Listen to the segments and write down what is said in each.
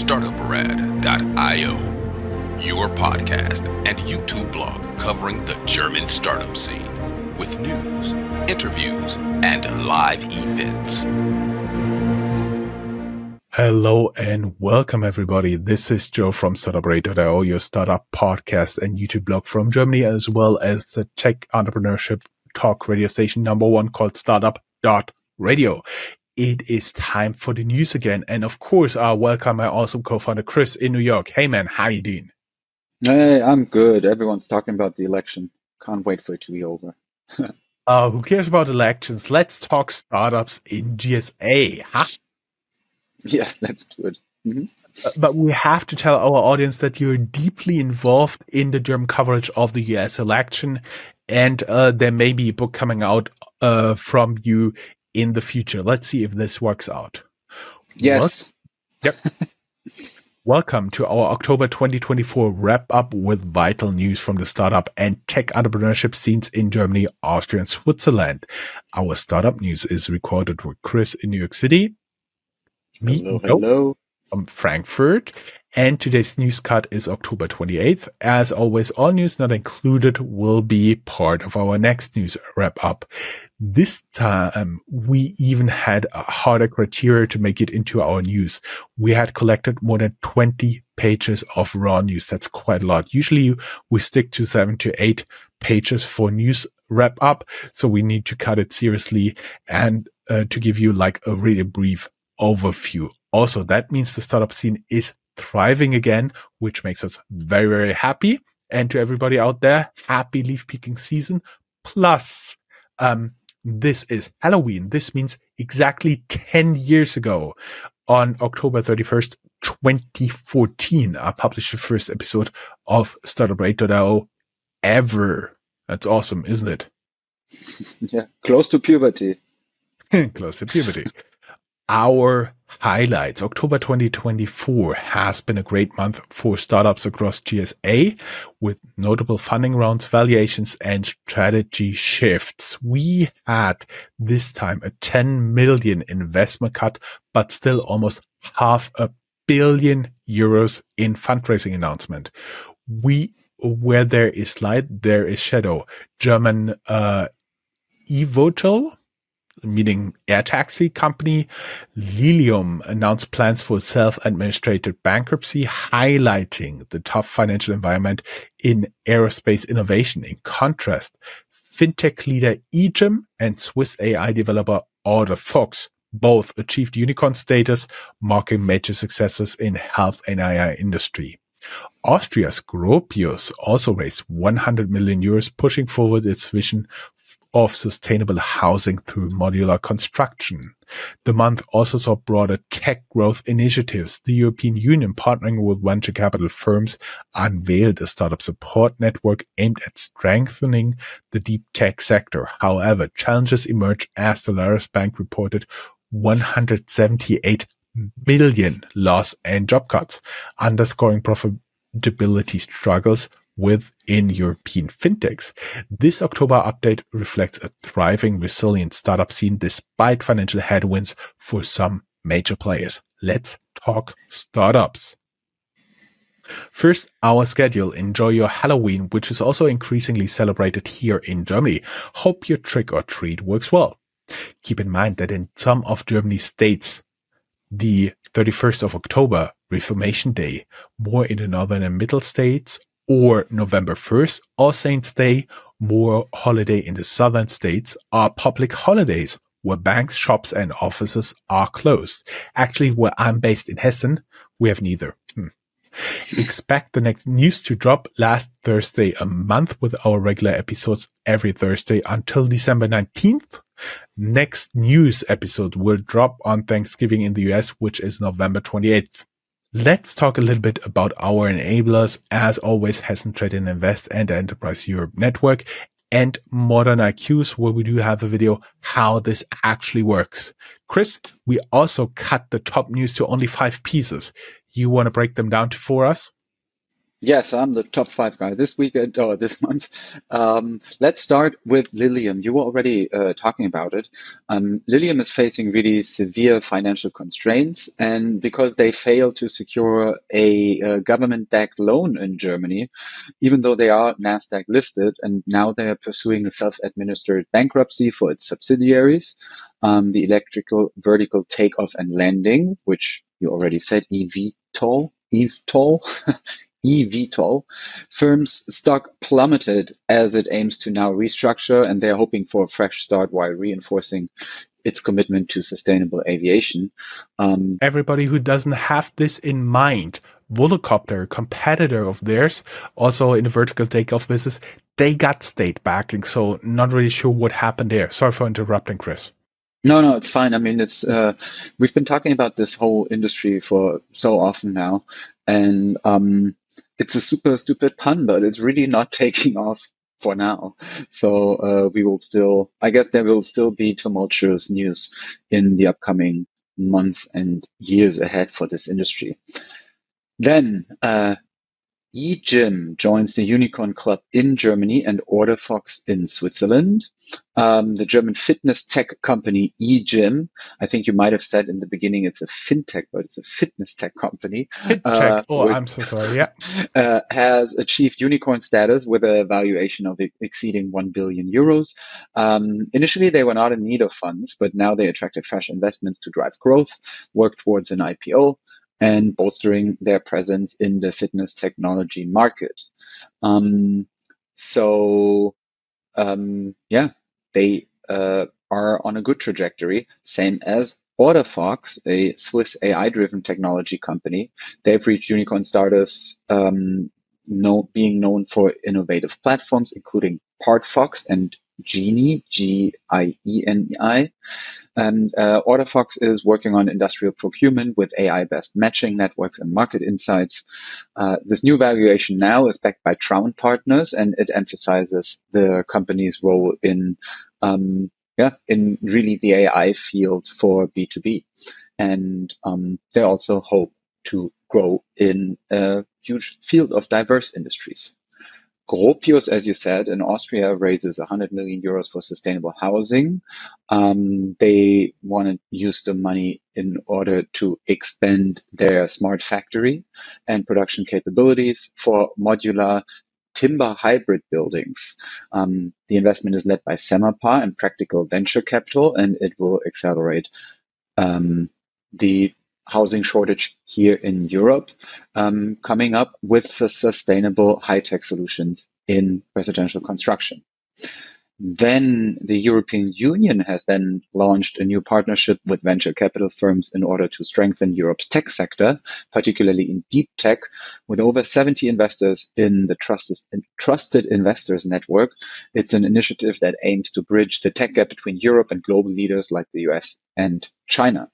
Startuprad.io, your podcast and YouTube blog covering the German startup scene with news, interviews, and live events. Hello and welcome everybody. This is Joe from Startuprad.io, your startup podcast and YouTube blog from Germany, as well as the tech entrepreneurship talk radio station #1 called Startup.radio. It is time for the news again. And of course, I welcome my awesome co-founder Chris in New York. Hey man, how you doing? Hey, I'm good. Everyone's talking about the election. Can't wait for it to be over. Who cares about elections? Let's talk startups in GSA, huh? Yeah, let's do it. But we have to tell our audience that you're deeply involved in the German coverage of the US election, and there may be a book coming out from you in the future. Let's see if this works out. Yes. Welcome to our October 2024 wrap-up with vital news from the startup and tech entrepreneurship scenes in Germany, Austria, and Switzerland. Our startup news is recorded with Chris in New York City. Hello. From Frankfurt, and today's news cut is October 28th. As always, all news not included will be part of our next news wrap up. This time, we even had a harder criteria to make it into our news. We had collected more than 20 pages of raw news. That's quite a lot. Usually we stick to 7 to 8 pages for news wrap up. So we need to cut it seriously and to give you like a really brief overview. Also, that means the startup scene is thriving again, which makes us very, very happy. And to everybody out there, happy leaf picking season. Plus, this is Halloween. This means exactly 10 years ago, on October 31st, 2014, I published the first episode of Startuprad.io ever. That's awesome, isn't it? Yeah, close to puberty. Close to puberty. Our highlights. October 2024 has been a great month for startups across GSA with notable funding rounds, valuations, and strategy shifts. We had this time a 10 million investment cut, but still almost €500 million in fundraising announcement. Where there is light, there is shadow. German eVTOL, meaning air taxi company, Lilium, announced plans for self-administered bankruptcy, highlighting the tough financial environment in aerospace innovation. In contrast, Fintech leader eGym and Swiss AI developer Order Fox both achieved unicorn status, marking major successes in health and AI industry. Austria's Gropius also raised €100 million, pushing forward its vision of sustainable housing through modular construction. The month also saw broader tech growth initiatives. The European Union, partnering with venture capital firms, unveiled a startup support network aimed at strengthening the deep tech sector. However, challenges emerged as the largest bank reported 178 million loss and job cuts, underscoring profitability struggles within European fintechs. This October update reflects a thriving, resilient startup scene despite financial headwinds for some major players. Let's talk startups. First, our schedule. Enjoy your Halloween, which is also increasingly celebrated here in Germany. Hope your trick or treat works well. Keep in mind that in some of Germany's states, the 31st of October, Reformation Day, more in the northern and middle states, or November 1st, All Saints Day, more holiday in the southern states, are public holidays where banks, shops, and offices are closed. Actually, where I'm based in Hessen, we have neither. Expect the next news to drop last Thursday a month with our regular episodes every Thursday until December 19th. Next news episode will drop on Thanksgiving in the US, which is November 28th. Let's talk a little bit about our enablers. As always, Hessen Trade and Invest and the Enterprise Europe Network and Modern IQs, where we do have a video how this actually works. Chris, we also cut the top news to only 5 pieces. You want to break them down for us? Yes, I'm the top five guy this weekend or this month. Let's start with Lilium. You were already talking about it. Lilium is facing really severe financial constraints, and because they failed to secure a government-backed loan in Germany, even though they are NASDAQ listed, and now they are pursuing a self-administered bankruptcy for its subsidiaries, the electrical vertical takeoff and landing, which you already said, eVTOL. eVTOL, firm's stock plummeted as it aims to now restructure, and they're hoping for a fresh start while reinforcing its commitment to sustainable aviation. Everybody who doesn't have this in mind, Volocopter, a competitor of theirs, also in the vertical takeoff business, they got state backing. So not really sure what happened there. Sorry for interrupting, Chris. No, it's fine. I mean, it's we've been talking about this whole industry for so often now, and it's a super stupid pun, but it's really not taking off for now. So we will still, I guess, there will still be tumultuous news in the upcoming months and years ahead for this industry. Then eGym joins the Unicorn Club in Germany and OrderFox in Switzerland. The German fitness tech company eGym, I think you might have said in the beginning it's a fintech, but it's a fitness tech company. Check. Oh, I'm so sorry. Yeah. Has achieved unicorn status with a valuation of exceeding 1 billion euros. Initially, they were not in need of funds, but now they attracted fresh investments to drive growth, work towards an IPO, and bolstering their presence in the fitness technology market. Yeah, they are on a good trajectory, same as OrderFox, a Swiss AI-driven technology company. They've reached unicorn status, being known for innovative platforms, including PartFox and Genie, Gieni. And OrderFox is working on industrial procurement with AI-based matching networks and market insights. This new valuation now is backed by Traun Partners, and it emphasizes the company's role in really the AI field for B2B. And they also hope to grow in a huge field of diverse industries. Gropius, as you said, in Austria raises 100 million euros for sustainable housing. They want to use the money in order to expand their smart factory and production capabilities for modular timber hybrid buildings. The investment is led by Semapa and Practical Venture Capital, and it will accelerate the housing shortage here in Europe, coming up with sustainable high-tech solutions in residential construction. Then the European Union has then launched a new partnership with venture capital firms in order to strengthen Europe's tech sector, particularly in deep tech, with over 70 investors in the Trusted Investors Network. It's an initiative that aims to bridge the tech gap between Europe and global leaders like the US and China.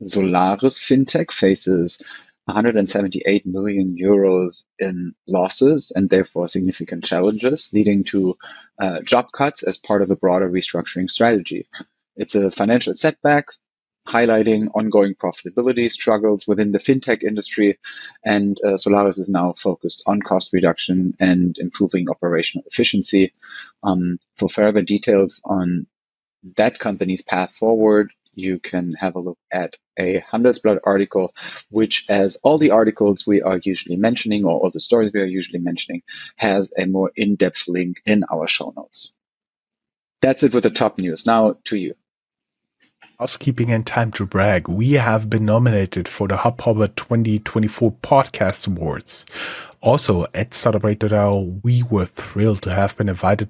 Solaris Fintech faces 178 million euros in losses and therefore significant challenges, leading to job cuts as part of a broader restructuring strategy. It's a financial setback, highlighting ongoing profitability struggles within the fintech industry, and Solaris is now focused on cost reduction and improving operational efficiency. For further details on that company's path forward, you can have a look at a Handelsblatt article, which, as all the articles we are usually mentioning, or all the stories we are usually mentioning, has a more in-depth link in our show notes. That's it with the top news. Now to you. Housekeeping and time to brag. We have been nominated for the Hubhopper 2024 Podcast Awards. Also, at Startuprad.io, we were thrilled to have been invited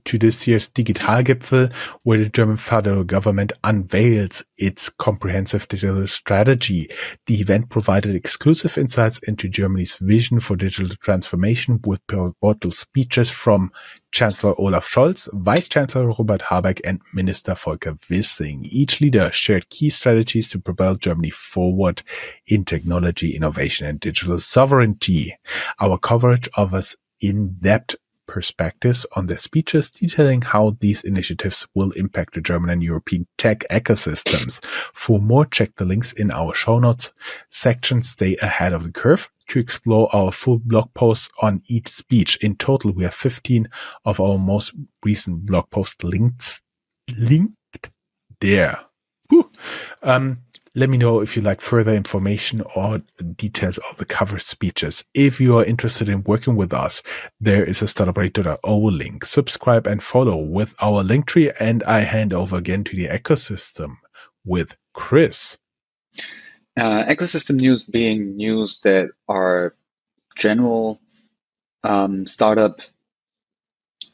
to this year's Digitalgipfel, where the German federal government unveils its comprehensive digital strategy. The event provided exclusive insights into Germany's vision for digital transformation with pivotal speeches from Chancellor Olaf Scholz, Vice Chancellor Robert Habeck, and Minister Volker Wissing. Each leader shared key strategies to propel Germany forward in technology, innovation, and digital sovereignty. Our coverage offers in-depth perspectives on their speeches detailing how these initiatives will impact the German and European tech ecosystems. For more, check the links in our show notes section. Stay ahead of the curve to explore our full blog posts on each speech. In total, we have 15 of our most recent blog posts linked there. Let me know if you like further information or details of the cover speeches. If you are interested in working with us, there is a Startuprad.io link. Subscribe and follow with our link tree, and I hand over again to the ecosystem with Chris. Ecosystem news being news that are general startup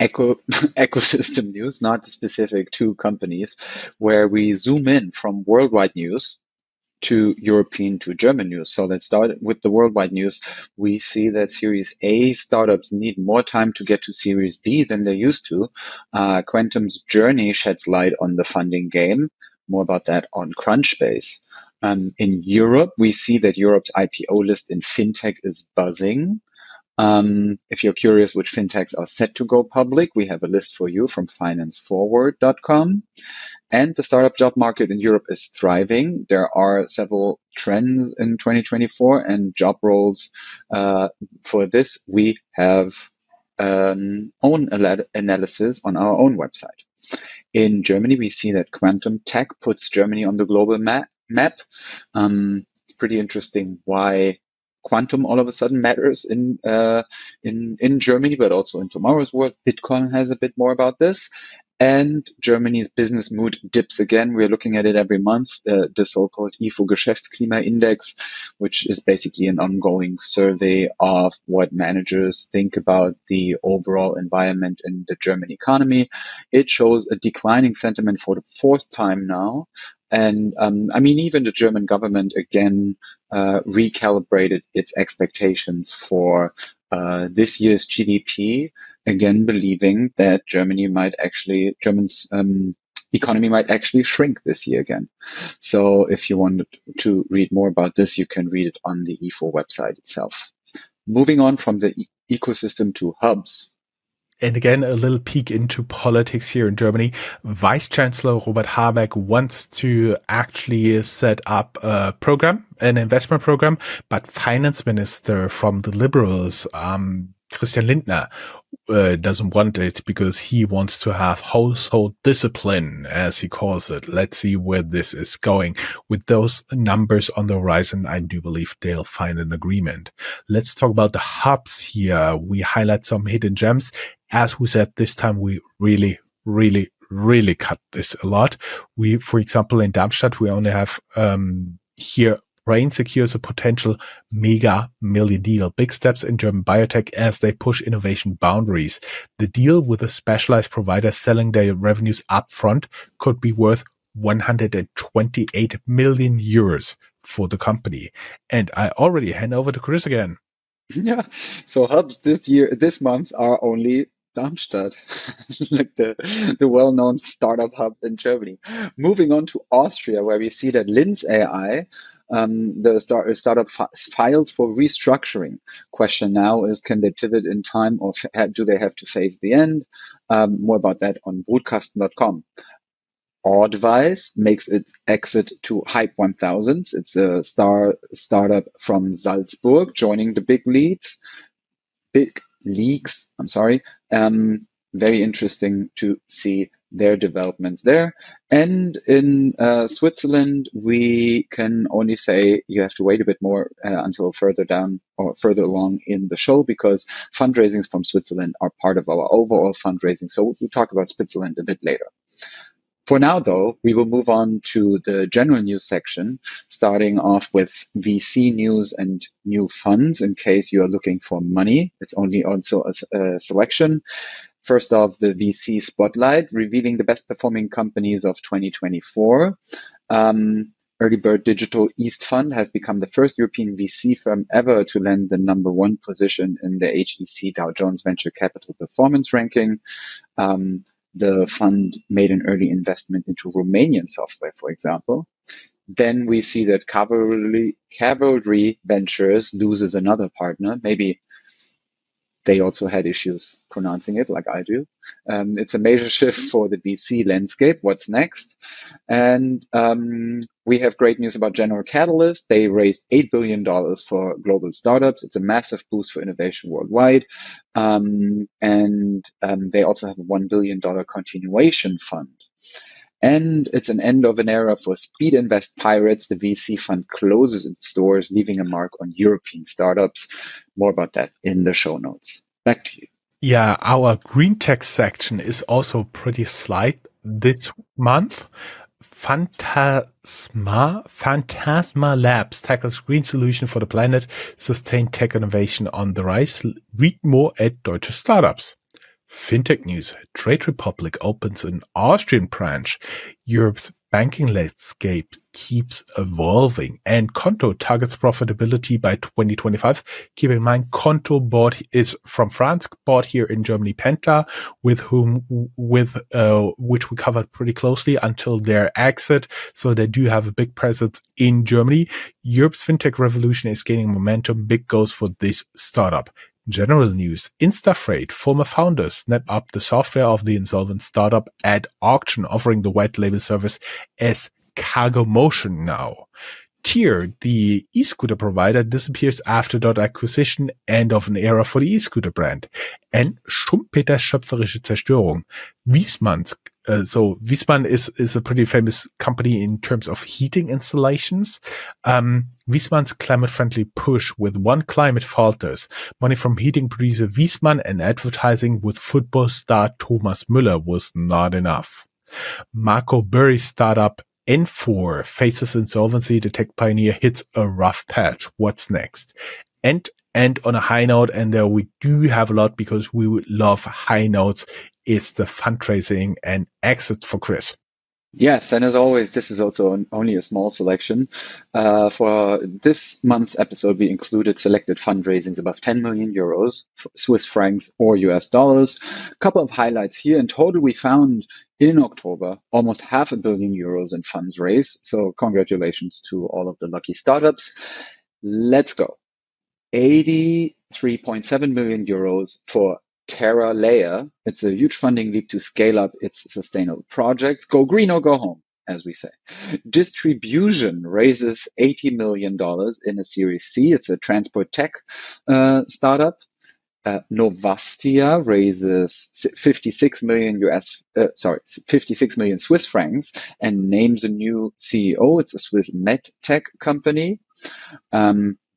ecosystem news, not specific to companies, where we zoom in from worldwide news to European to German news. So let's start with the worldwide news. We see that Series A startups need more time to get to Series B than they used to. Quantum's journey sheds light on the funding game. More about that on Crunchbase. In Europe, we see that Europe's IPO list in Fintech is buzzing. If you're curious which fintechs are set to go public, we have a list for you from financeforward.com. And the startup job market in Europe is thriving. There are several trends in 2024 and job roles. For this, we have own analysis on our own website. In Germany, we see that quantum tech puts Germany on the global map. It's pretty interesting why quantum all of a sudden matters in Germany, but also in tomorrow's world. Bitcoin has a bit more about this. And Germany's business mood dips again. We're looking at it every month, the so-called IFO Geschäftsklima Index, which is basically an ongoing survey of what managers think about the overall environment in the German economy. It shows a declining sentiment for the fourth time now. And even the German government again recalibrated its expectations for this year's GDP, again believing that Germany's economy might actually shrink this year again. So if you wanted to read more about this, you can read it on the IFO website itself. Moving on from the ecosystem to hubs. And again, a little peek into politics here in Germany. Vice Chancellor Robert Habeck wants to actually set up a program, an investment program, but Finance Minister from the Liberals, Christian Lindner, doesn't want it because he wants to have household discipline, as he calls it. Let's see where this is going. With those numbers on the horizon, I do believe they'll find an agreement. Let's talk about the hubs here. We highlight some hidden gems. As we said, this time we really cut this a lot. We, for example, in Darmstadt, we only have here Brain secures a potential mega million deal. Big steps in German biotech as they push innovation boundaries. The deal with a specialized provider selling their revenues up front could be worth 128 million euros for the company. And I already hand over to Chris again. Yeah, so hubs this month are only Darmstadt, like the well-known startup hub in Germany. Moving on to Austria, where we see that Linz AI, the startup filed for restructuring. Question now is, can they pivot in time, or do they have to face the end? More about that on broadkasten.com. Advice makes its exit to Hype 1000. It's a startup from Salzburg, joining the big leagues. Very interesting to see their developments there. And in Switzerland, we can only say you have to wait a bit more until further along in the show, because fundraisings from Switzerland are part of our overall fundraising. So we'll talk about Switzerland a bit later. For now, though, we will move on to the general news section, starting off with VC news and new funds in case you are looking for money. It's only also a selection. First off, the VC Spotlight, revealing the best performing companies of 2024. Early Bird Digital East Fund has become the first European VC firm ever to land the #1 position in the HEC Dow Jones Venture Capital Performance Ranking. The fund made an early investment into Romanian software, for example. Then we see that Cavalry Ventures loses another partner. Maybe they also had issues pronouncing it like I do. It's a major shift for the VC landscape. What's next? And we have great news about General Catalyst. They raised $8 billion for global startups. It's a massive boost for innovation worldwide. And they also have a $1 billion continuation fund. And it's an end of an era for Speed Invest Pirates. The VC fund closes its doors, leaving a mark on European startups. More about that in the show notes. Back to you. Yeah, our green tech section is also pretty slight this month. Phantasma Labs tackles green solution for the planet, sustain tech innovation on the rise. Read more at Deutsche Startups. Fintech news. Trade Republic opens an Austrian branch. Europe's banking landscape keeps evolving, and Conto targets profitability by 2025. Keep in mind, Conto is from France, bought here in Germany Penta, which we covered pretty closely until their exit. So they do have a big presence in Germany. Europe's fintech revolution is gaining momentum. Big goals for this startup. General news. Instafreight former founders snap up the software of the insolvent startup at auction, offering the white label service as Cargo Motion now. Tier, the e-scooter provider, disappears after dot acquisition, end of an era for the e-scooter brand. And Schumpeters schöpferische Zerstörung. Wiesmann is a pretty famous company in terms of heating installations. Wiesmann's climate-friendly push with one climate falters. Money from heating producer Wiesmann and advertising with football star Thomas Müller was not enough. Marco Burry's startup N4 faces insolvency. The tech pioneer hits a rough patch. What's next? And on a high note, and there we do have a lot because we would love high notes, is the fundraising and exits for Chris. Yes, and as always, this is also only a small selection. For this month's episode, we included selected fundraisings above 10 million euros, Swiss francs or US dollars. A couple of highlights here. In total, we found in October almost €500 million in funds raised. So congratulations to all of the lucky startups. Let's go. 83.7 million euros for Terra Layer. It's a huge funding leap to scale up its sustainable projects. Go green or go home, as we say. Distribution raises $80 million in a Series C. It's a transport tech startup. Novastia raises 56 million Swiss francs and names a new CEO. It's a Swiss med tech company.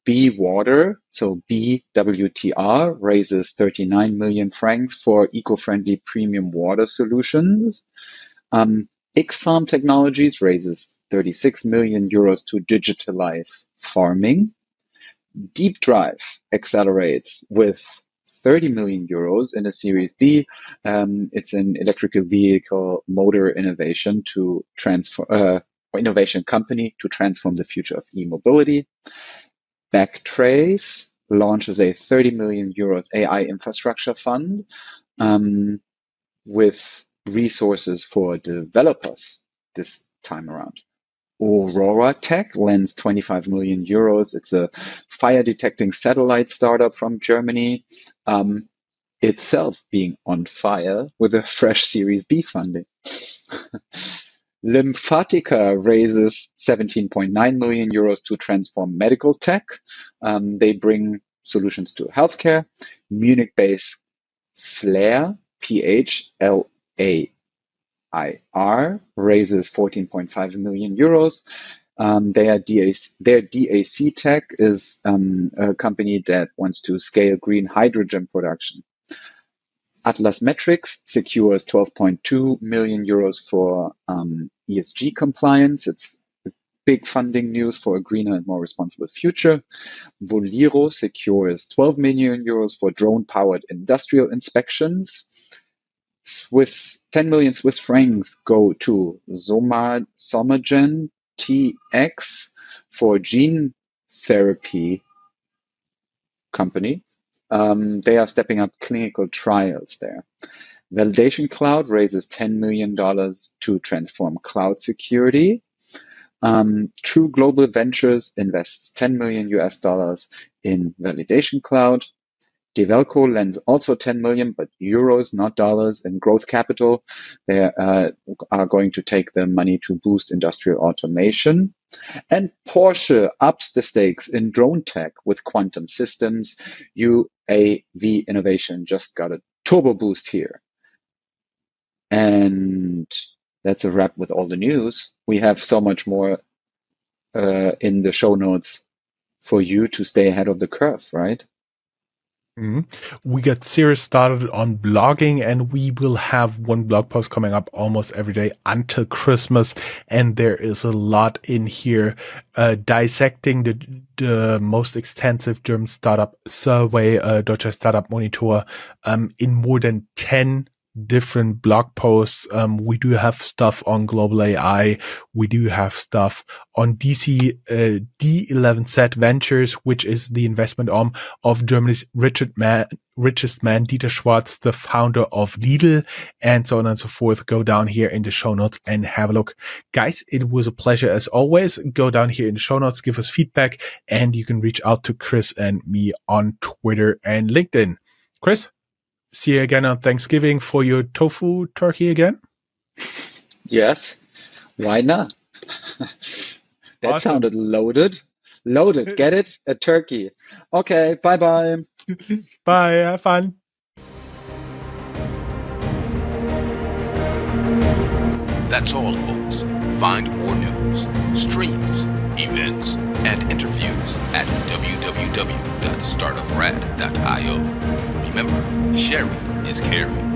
B Water, so BWTR, raises 39 million francs for eco-friendly premium water solutions. X-Farm Technologies raises 36 million euros to digitalize farming. Deep Drive accelerates with 30 million euros in a Series B. It's an electrical vehicle motor innovation innovation company to transform the future of e-mobility. Backtrace launches a 30 million euros AI infrastructure fund with resources for developers this time around. Aurora Tech lends 25 million euros. It's a fire detecting satellite startup from Germany, itself being on fire with a fresh Series B funding. Lymphatica raises 17.9 million euros to transform medical tech. They bring solutions to healthcare. Munich-based Flair, PHLAIR, raises 14.5 million euros. Their DAC Tech is a company that wants to scale green hydrogen production. Atlas Metrics secures 12.2 million euros for ESG compliance. It's big funding news for a greener and more responsible future. Voliro secures 12 million euros for drone-powered industrial inspections. 10 million Swiss francs go to Somagen TX for gene therapy company. They are stepping up clinical trials there. Validation Cloud raises $10 million to transform cloud security. True Global Ventures invests $10 million in Validation Cloud. Develco lends also 10 million, but euros, not dollars, in growth capital. They are going to take the money to boost industrial automation. And Porsche ups the stakes in drone tech with quantum systems. UAV innovation just got a turbo boost here. And that's a wrap with all the news. We have so much more in the show notes for you to stay ahead of the curve, right? We got serious started on blogging, and we will have one blog post coming up almost every day until Christmas. And there is a lot in here dissecting the most extensive German startup survey, Deutscher Startup Monitor, in more than 10 different blog posts. We do have stuff on global AI. We do have stuff on D11Z Ventures, which is the investment arm of Germany's richest man, Dieter Schwartz, the founder of Lidl, and so on and so forth. Go down here in the show notes and have a look. Guys, it was a pleasure as always. Go down here in the show notes, give us feedback, and you can reach out to Chris and me on Twitter and LinkedIn. Chris? See you again on Thanksgiving for your tofu turkey again? Yes. Why not? That Awesome. sounded loaded. Loaded. Get it? A turkey. Okay. Bye-bye. Bye. Have fun. That's all, folks. Find more news, streams, events, and interviews at www.startuprad.io. Remember, sharing is caring.